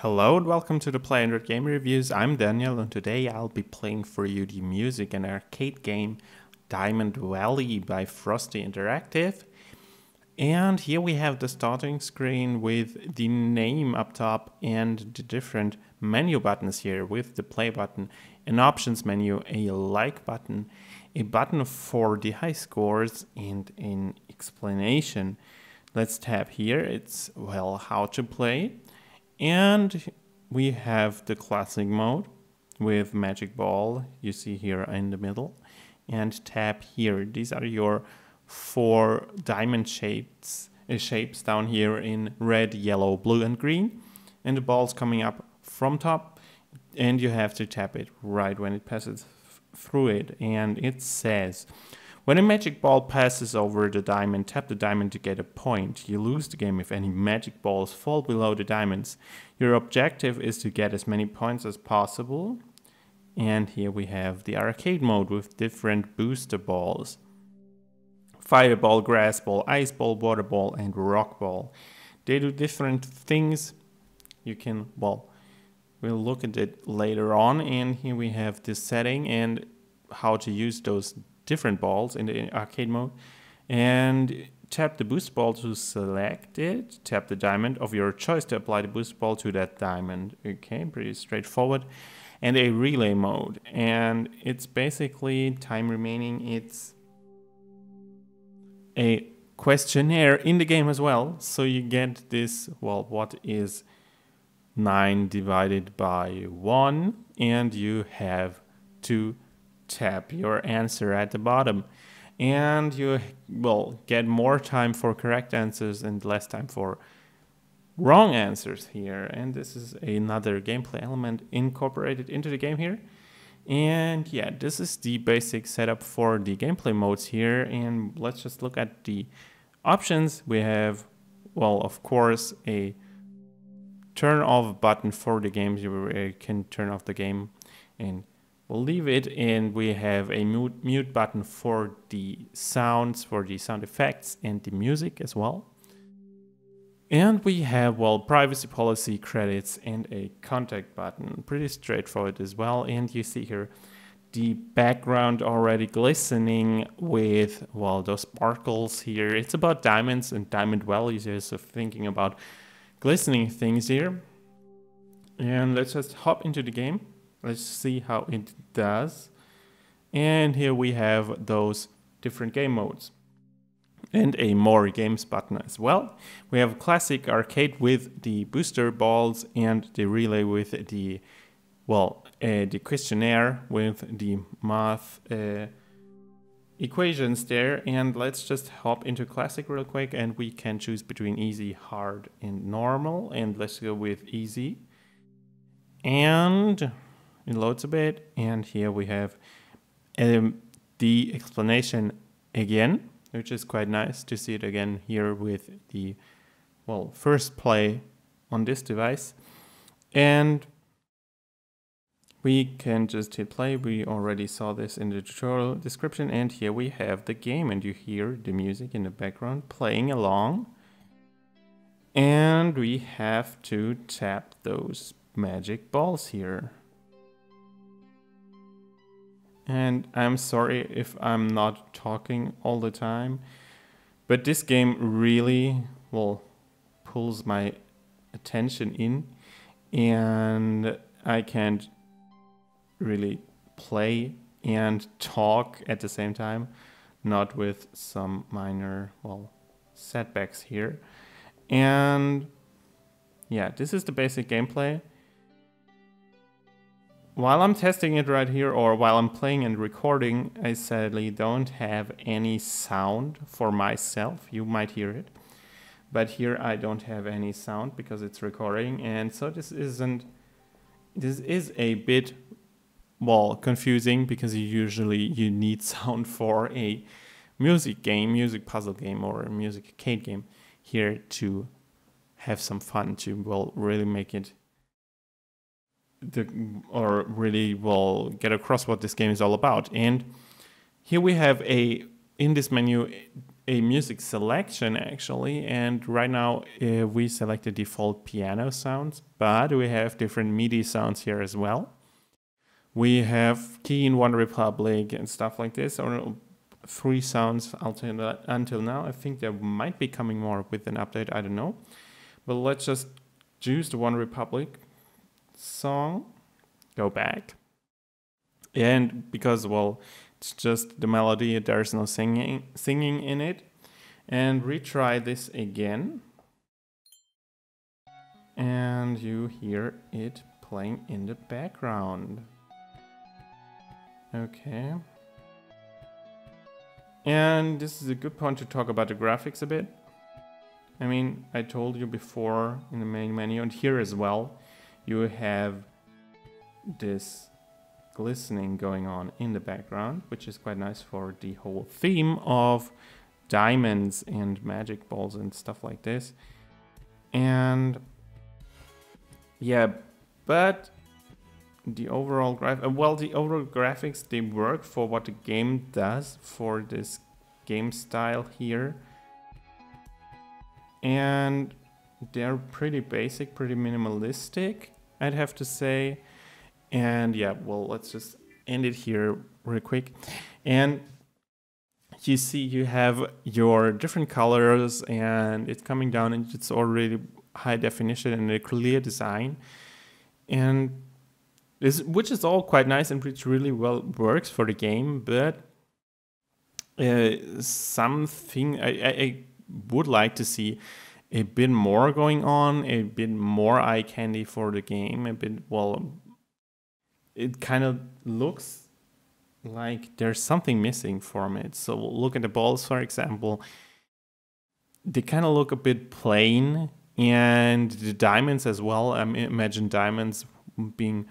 Hello and welcome to the Play Android Game Reviews. I'm Daniel and today I'll be playing for you the music and arcade game Diamond Valley by Frosty Interactive. And here we have the starting screen with the name up top and the different menu buttons here with the play button, an options menu, a like button, a button for the high scores and an explanation. Let's tap here. It's, well, how to play. And we have the classic mode with magic ball, you see here in the middle, and tap here. These are your four diamond shapes down here in red, yellow, blue, and green. And the ball's coming up from top, and you have to tap it right when it passes through it. And it says, when a magic ball passes over the diamond, tap the diamond to get a point. You lose the game if any magic balls fall below the diamonds. Your objective is to get as many points as possible. And here we have the arcade mode with different booster balls. Fireball, grass ball, ice ball, water ball, and rock ball. They do different things. You can, well, we'll look at it later on. And here we have this setting and how to use those different balls in the arcade mode, and tap the boost ball to select it, tap the diamond of your choice to apply the boost ball to that diamond. Okay, pretty straightforward. And a relay mode, and it's basically time remaining. It's a questionnaire in the game as well, so you get this, well, what is 9 divided by 1, and you have to tap your answer at the bottom, and you will get more time for correct answers and less time for wrong answers here. And this is another gameplay element incorporated into the game here. And yeah, this is the basic setup for the gameplay modes here. And let's just look at the options. We have, well, of course, a turn off button for the games. You can turn off the game and we'll leave it, and we have a mute button for the sounds, for the sound effects and the music as well. And we have, well, privacy policy, credits, and a contact button. Pretty straightforward as well. And you see here the background already glistening with, well, those sparkles here. It's about diamonds and diamond valleys here, so thinking about glistening things here. And let's just hop into the game. Let's see how it does. And here we have those different game modes. And a more games button as well. We have classic arcade with the booster balls and the relay with the, well, the questionnaire with the math equations there. And let's just hop into classic real quick, and we can choose between easy, hard, and normal. And let's go with easy. And it loads a bit, and here we have the explanation again, which is quite nice to see it again here with the, well, first play on this device. And we can just hit play. We already saw this in the tutorial description, and here we have the game, and you hear the music in the background playing along. And we have to tap those magic balls here. And I'm sorry if I'm not talking all the time, but this game really, well, pulls my attention in, and I can't really play and talk at the same time, not with some minor, well, setbacks here. And yeah, this is the basic gameplay. While I'm testing it right here, or while I'm playing and recording, I sadly don't have any sound for myself. You might hear it, but here I don't have any sound because it's recording, and so this is a bit, well, confusing, because you need sound for a music game, music puzzle game, or a music arcade game here to have some fun, to, well, really make it or really, well, get across what this game is all about. And here we have in this menu a music selection actually, and right now we selected default piano sounds, but we have different MIDI sounds here as well. We have Key in One Republic and stuff like this, or 3 sounds until now. I think there might be coming more with an update, I don't know. But let's just choose the One Republic song, go back. And because, well, it's just the melody, there's no singing in it. And retry this again. And you hear it playing in the background. Okay. And this is a good point to talk about the graphics a bit. I mean, I told you before in the main menu, and here as well, you have this glistening going on in the background, which is quite nice for the whole theme of diamonds and magic balls and stuff like this. And yeah, but the overall graphics, they work for what the game does for this game style here. And they're pretty basic, pretty minimalistic, I'd have to say. And yeah, well, let's just end it here real quick. And you see you have your different colors and it's coming down and it's already high definition and a clear design. And this, which is all quite nice and which really well works for the game, but something I would like to see a bit more going on, a bit more eye candy for the game, a bit, well, it kind of looks like there's something missing from it. So look at the balls, for example. They kind of look a bit plain, and the diamonds as well. I imagine diamonds being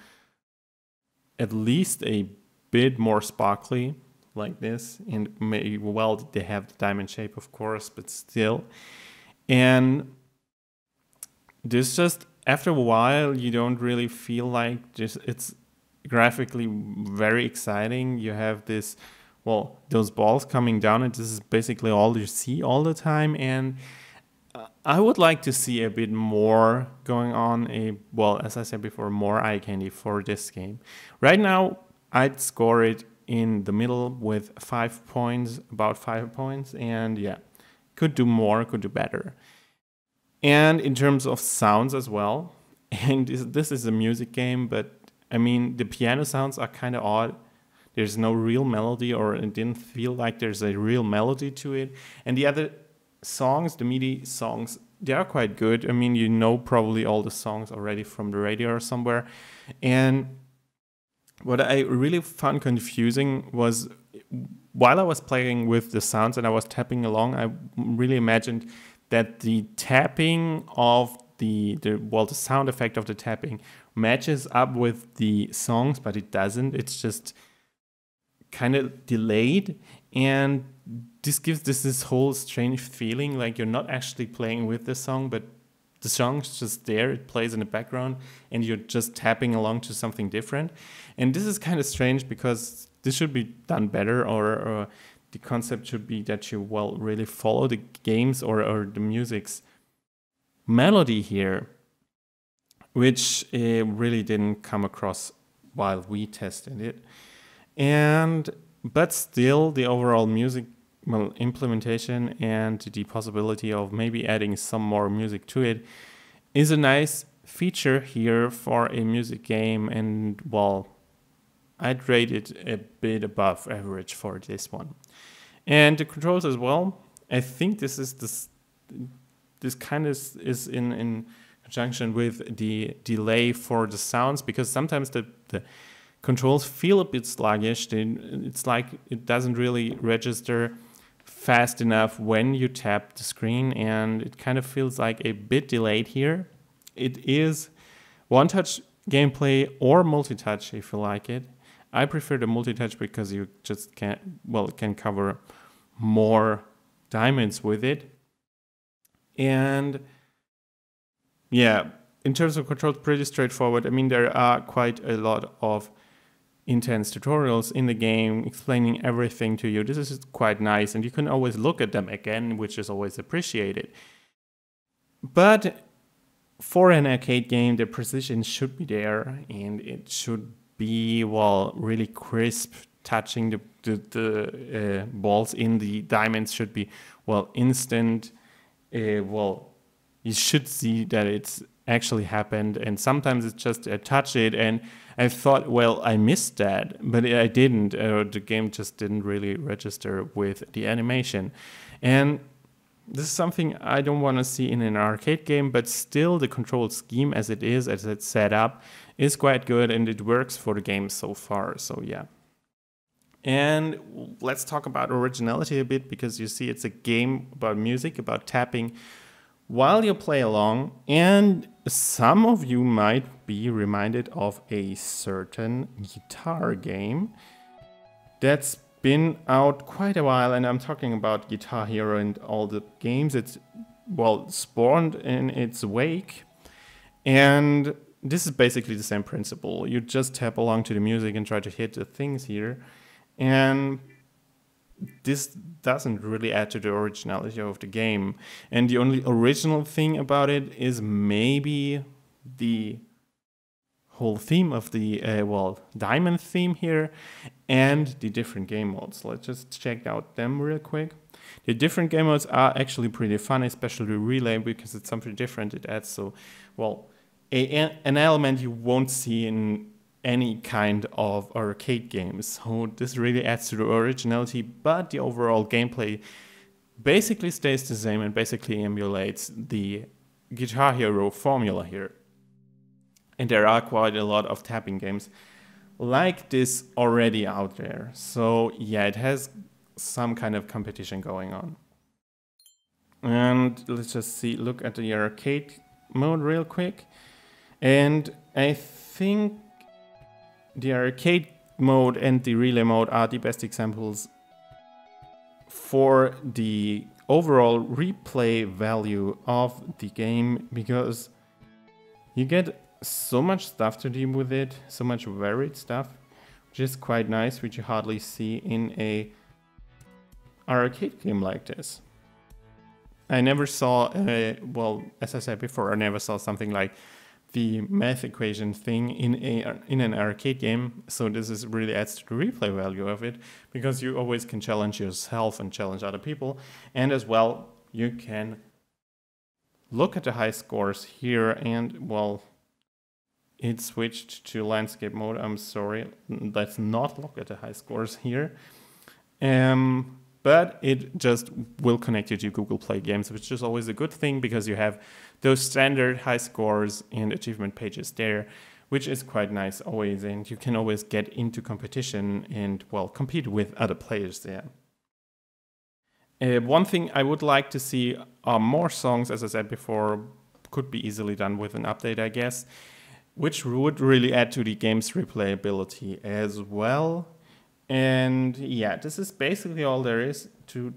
at least a bit more sparkly like this, and maybe, well, they have the diamond shape, of course, but still. And this just, after a while, you don't really feel like this. It's graphically very exciting. You have this, well, those balls coming down, and this is basically all you see all the time. And I would like to see a bit more going on, well, as I said before, more eye candy for this game. Right now, I'd score it in the middle with 5 points, about 5 points, and yeah, could do more, could do better. And in terms of sounds as well, and this is a music game, but I mean, the piano sounds are kind of odd. There's no real melody, or it didn't feel like there's a real melody to it. And the other songs, the MIDI songs, they are quite good. I mean, you know probably all the songs already from the radio or somewhere. And what I really found confusing was, while I was playing with the sounds and I was tapping along, I really imagined that the tapping of the sound effect of the tapping matches up with the songs, but it doesn't. It's just kind of delayed, and this gives this whole strange feeling like you're not actually playing with the song, but the song's just there, it plays in the background, and you're just tapping along to something different. And this is kind of strange, because this should be done better, or the concept should be that you, well, really follow the games or the music's melody here, which really didn't come across while we tested it. But still, the overall music implementation and the possibility of maybe adding some more music to it is a nice feature here for a music game. And, well, I'd rate it a bit above average for this one. And the controls as well, I think this kind of is in conjunction with the delay for the sounds, because sometimes the controls feel a bit sluggish. It's like it doesn't really register fast enough when you tap the screen, and it kind of feels like a bit delayed here. It is one-touch gameplay or multi-touch if you like it. I prefer the multi-touch because you just can cover more diamonds with it. And yeah, in terms of controls, pretty straightforward. I mean, there are quite a lot of intense tutorials in the game explaining everything to you. This is quite nice, and you can always look at them again, which is always appreciated. But for an arcade game, the precision should be there, and it should be, well, really crisp. Touching the balls in the diamonds should be, well, instant. Well, you should see that it's actually happened, and sometimes it's just I touch it and I thought, well, I missed that, but I didn't. The game just didn't really register with the animation, and this is something I don't want to see in an arcade game, but still the control scheme as it is, as it's set up, is quite good, and it works for the game so far, so yeah. And let's talk about originality a bit, because you see it's a game about music, about tapping while you play along, and some of you might be reminded of a certain guitar game that's been out quite a while, and I'm talking about Guitar Hero and all the games it's, well, spawned in its wake. And this is basically the same principle. You just tap along to the music and try to hit the things here, and this doesn't really add to the originality of the game. And the only original thing about it is maybe the whole theme of the, well, diamond theme here and the different game modes. Let's just check out them real quick. The different game modes are actually pretty fun, especially Relay, because it's something different. It adds, so, well, an element you won't see in any kind of arcade games. So this really adds to the originality, but the overall gameplay basically stays the same and basically emulates the Guitar Hero formula here. And there are quite a lot of tapping games like this already out there. So yeah, it has some kind of competition going on. And let's just see, look at the arcade mode real quick. And I think the arcade mode and the relay mode are the best examples for the overall replay value of the game, because you get so much stuff to deal with it, so much varied stuff, which is quite nice, which you hardly see in a arcade game like this. I never saw, well, as I said before, I never saw something like the math equation thing in an arcade game, so this is really adds to the replay value of it, because you always can challenge yourself and challenge other people, and as well you can look at the high scores here. And well, it switched to landscape mode. I'm sorry, let's not look at the high scores here. But it just will connect you to Google Play Games, which is always a good thing, because you have those standard high scores and achievement pages there, which is quite nice always, and you can always get into competition and, well, compete with other players there. One thing I would like to see are more songs, as I said before, could be easily done with an update, I guess, which would really add to the game's replayability as well. And yeah, this is basically all there is to,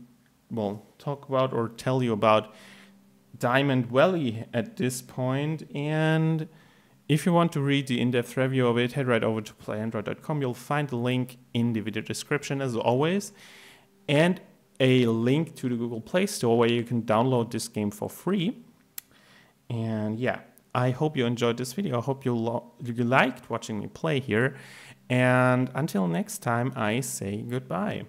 well, talk about or tell you about Diamond Valley at this point. And if you want to read the in-depth review of it, head right over to playandroid.com. You'll find the link in the video description as always, and a link to the Google Play Store where you can download this game for free. And yeah, I hope you enjoyed this video. I hope you liked watching me play here. And until next time, I say goodbye.